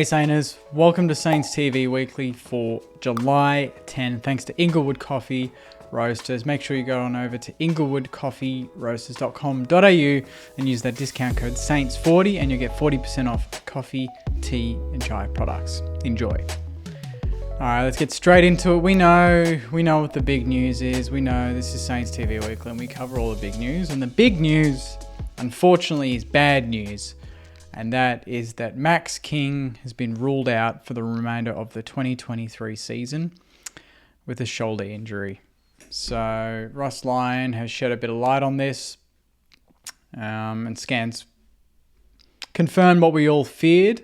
Hey Sainers, welcome to Saints TV Weekly for July 10. Thanks to Inglewood Coffee Roasters. Make sure you go on over to inglewoodcoffeeroasters.com.au and use that discount code SAINTS40 and you'll get 40% off coffee, tea and chai products. Enjoy. Alright, let's get straight into it. We know what the big news is. We know this is Saints TV Weekly and we cover all the big news. And the big news, unfortunately, is bad news. And that is that Max King has been ruled out for the remainder of the 2023 season with a shoulder injury. So Ross Lyon has shed a bit of light on this, and scans confirmed what we all feared,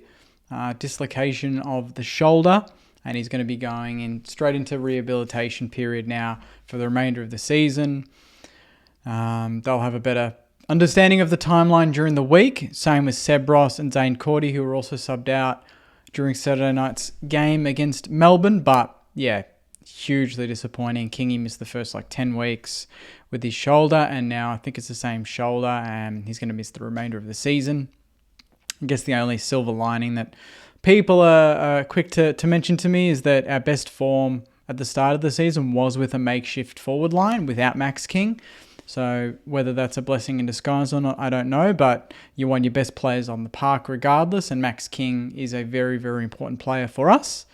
dislocation of the shoulder, and he's going to be going straight into rehabilitation period now for the remainder of the season. They'll have a better understanding of the timeline during the week. Same with Seb Ross and Zane Cordy, who were also subbed out during Saturday night's game against Melbourne. But yeah, hugely disappointing. Kingy missed the first 10 weeks with his shoulder, and now I think it's the same shoulder, and he's going to miss the remainder of the season. I guess the only silver lining that people are quick to mention to me is that our best form at the start of the season was with a makeshift forward line without Max King. So whether that's a blessing in disguise or not, I don't know, but you want your best players on the park regardless, and Max King is a very, very important player for us.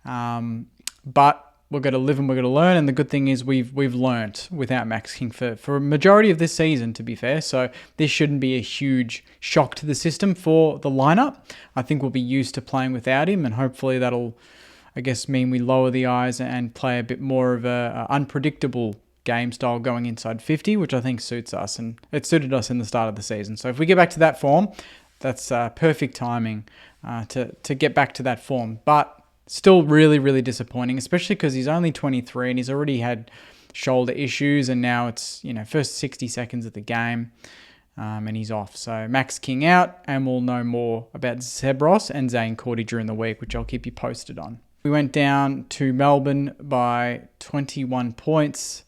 But we're going to live and we're going to learn, and the good thing is we've learnt without Max King for a majority of this season, to be fair. So this shouldn't be a huge shock to the system for the lineup. I think we'll be used to playing without him, and hopefully that'll, I guess, mean we lower the eyes and play a bit more of a unpredictable game style going inside 50, which I think suits us, and it suited us in the start of the season. So if we get back to that form, that's perfect timing to get back to that form. But still really, really disappointing, especially because he's only 23 and he's already had shoulder issues, and now it's first 60 seconds of the game and he's off. So Max King out, and we'll know more about Seb Ross and Zane Cordy during the week, which I'll keep you posted on. We went down to Melbourne by 21 points.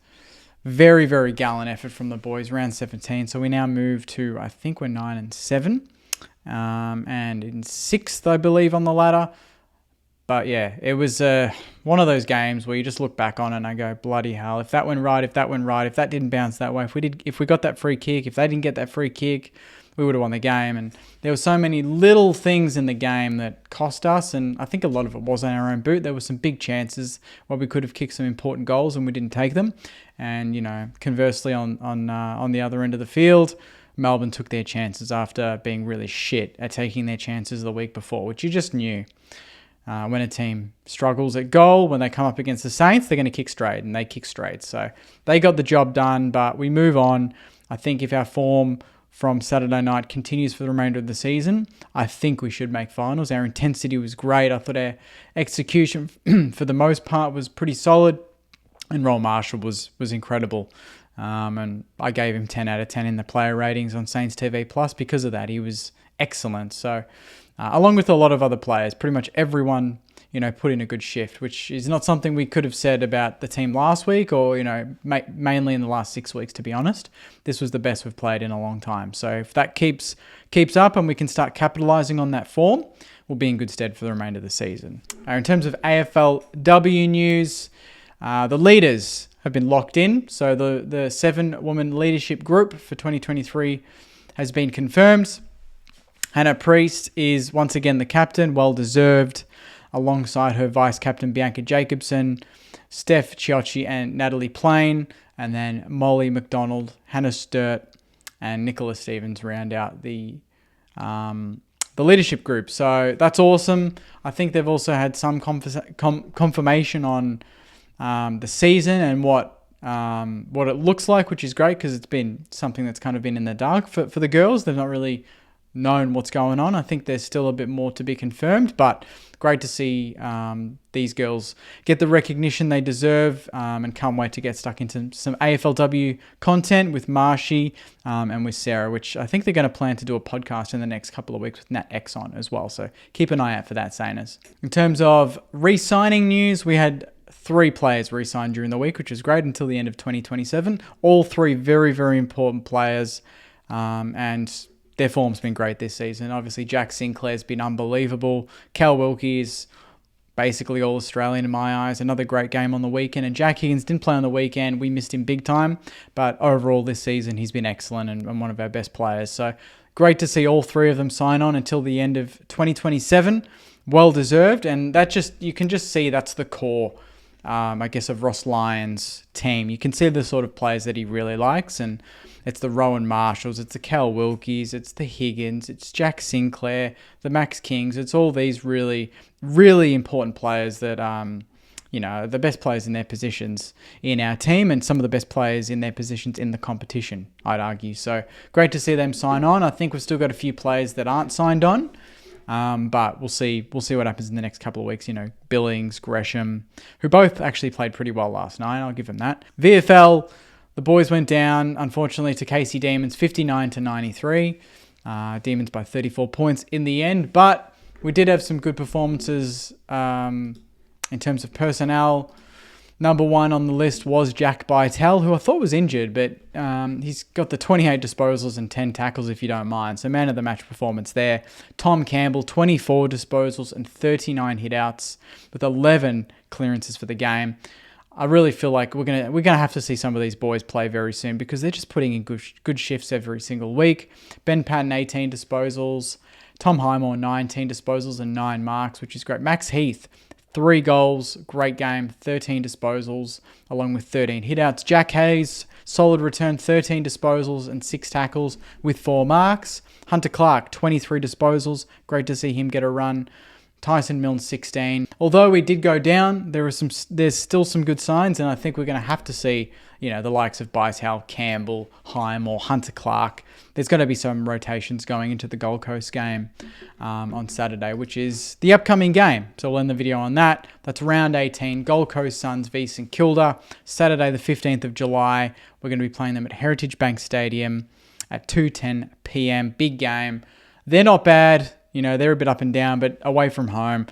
Very, very gallant effort from the boys, round 17. So we now move to, I think we're 9-7, and in 6th, I believe, on the ladder. But yeah, it was one of those games where you just look back on it and I go, bloody hell, if that went right, if that didn't bounce that way, if we got that free kick, if they didn't get that free kick, we would have won the game. And there were so many little things in the game that cost us, and I think a lot of it was on our own boot. There were some big chances where we could have kicked some important goals and we didn't take them. And conversely, on the other end of the field, Melbourne took their chances after being really shit at taking their chances the week before, which you just knew. When a team struggles at goal, when they come up against the Saints, they're going to kick straight, and they kick straight. So they got the job done, but we move on. I think if our form from Saturday night continues for the remainder of the season, I think we should make finals. Our intensity was great. I thought our execution, for the most part, was pretty solid, and Roll Marshall was incredible. And I gave him 10 out of 10 in the player ratings on Saints TV Plus because of that. He was excellent. So along with a lot of other players, pretty much everyone, put in a good shift, which is not something we could have said about the team last week or, mainly in the last 6 weeks, to be honest. This was the best we've played in a long time. So if that keeps up and we can start capitalising on that form, we'll be in good stead for the remainder of the season. In terms of AFLW news, the leaders have been locked in. So the 7-woman leadership group for 2023 has been confirmed. Hannah Priest is once again the captain, well-deserved, alongside her vice-captain Bianca Jacobson, Steph Chiocci and Natalie Plain, and then Molly McDonald, Hannah Sturt, and Nicola Stevens round out the leadership group. So that's awesome. I think they've also had some confirmation on the season and what it looks like, which is great because it's been something that's kind of been in the dark for the girls. They've not really known what's going on. I think there's still a bit more to be confirmed, but great to see these girls get the recognition they deserve, and can't wait to get stuck into some AFLW content with Marshy and with Sarah, which I think they're going to plan to do a podcast in the next couple of weeks with Nat X on as well. So keep an eye out for that, Sainers. In terms of re-signing news, we had 3 players re-signed during the week, which is great, until the end of 2027. All 3 very, very important players, and their form's been great this season. Obviously, Jack Sinclair's been unbelievable. Cal Wilkie's basically all Australian in my eyes. Another great game on the weekend. And Jack Higgins didn't play on the weekend. We missed him big time. But overall this season, he's been excellent and one of our best players. So great to see all three of them sign on until the end of 2027. Well deserved. And that you can just see that's the core, I guess, of Ross Lyon's team. You can see the sort of players that he really likes. And it's the Rowan Marshalls, it's the Cal Wilkies, it's the Higgins, it's Jack Sinclair, the Max Kings. It's all these really, really important players that, the best players in their positions in our team and some of the best players in their positions in the competition, I'd argue. So great to see them sign on. I think we've still got a few players that aren't signed on. But we'll see what happens in the next couple of weeks. Billings, Gresham, who both actually played pretty well last night. I'll give them that. VFL, the boys went down, unfortunately, to Casey Demons, 59-93. Demons by 34 points in the end. But we did have some good performances in terms of personnel. Number one on the list was Jack Bytel, who I thought was injured, but he's got the 28 disposals and 10 tackles, if you don't mind. So man of the match performance there. Tom Campbell, 24 disposals and 39 hitouts with 11 clearances for the game. I really feel like we're gonna have to see some of these boys play very soon because they're just putting in good shifts every single week. Ben Patton, 18 disposals. Tom Highmore, 19 disposals and 9 marks, which is great. Max Heath, 3 goals, great game, 13 disposals, along with 13 hitouts. Jack Hayes, solid return, 13 disposals and 6 tackles with 4 marks. Hunter Clark, 23 disposals, great to see him get a run. Tyson Milne, 16. Although we did go down, there's still some good signs, and I think we're going to have to see, the likes of Bytel, Campbell, Highmore, Hunter Clark. There's going to be some rotations going into the Gold Coast game on Saturday, which is the upcoming game. So we'll end the video on that. That's round 18, Gold Coast Suns v St Kilda, Saturday the 15th of July. We're going to be playing them at Heritage Bank Stadium at 2:10 p.m. Big game. They're not bad. They're a bit up and down, but away from home,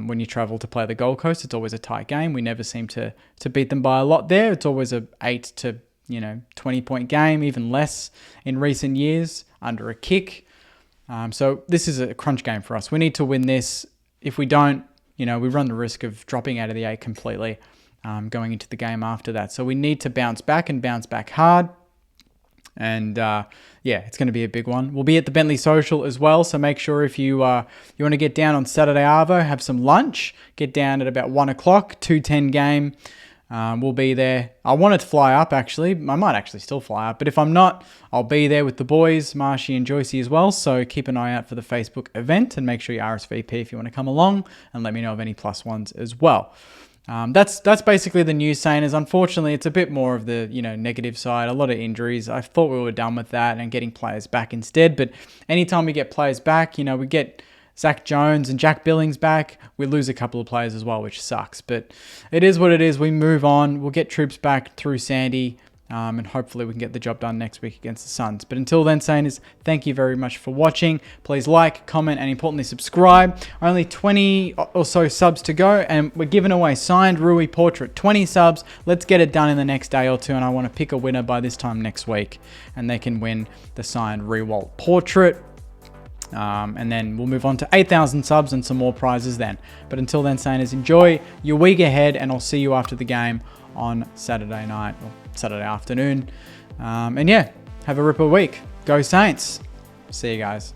when you travel to play the Gold Coast, it's always a tight game. We never seem to beat them by a lot there. It's always a 8 to 20-point game, even less in recent years, under a kick. So this is a crunch game for us. We need to win this. If we don't, we run the risk of dropping out of the 8 completely going into the game after that. So we need to bounce back and bounce back hard. And it's going to be a big one. We'll be at the Bentley Social as well, so make sure if you want to get down on Saturday arvo, have some lunch, get down at about 1 o'clock, 2:10 game. We'll be there. I wanted to fly up, actually. I might actually still fly up, but if I'm not, I'll be there with the boys, Marshy and Joycey as well, so keep an eye out for the Facebook event and make sure you RSVP if you want to come along, and let me know of any plus ones as well. That's basically the news saying is, unfortunately, it's a bit more of the, negative side, a lot of injuries. I thought we were done with that and getting players back instead. But anytime we get players back, we get Zach Jones and Jack Billings back, we lose a couple of players as well, which sucks. But it is what it is. We move on. We'll get troops back through Sandy. And hopefully we can get the job done next week against the Suns. But until then, Saners, thank you very much for watching. Please like, comment, and importantly, subscribe. Only 20 or so subs to go, and we're giving away signed Rui portrait. 20 subs. Let's get it done in the next day or two, and I want to pick a winner by this time next week, and they can win the signed Rewalt portrait. And then we'll move on to 8,000 subs and some more prizes then. But until then, Saners, enjoy your week ahead, and I'll see you after the game on Saturday night or Saturday afternoon. Have a ripper week. Go Saints. See you guys.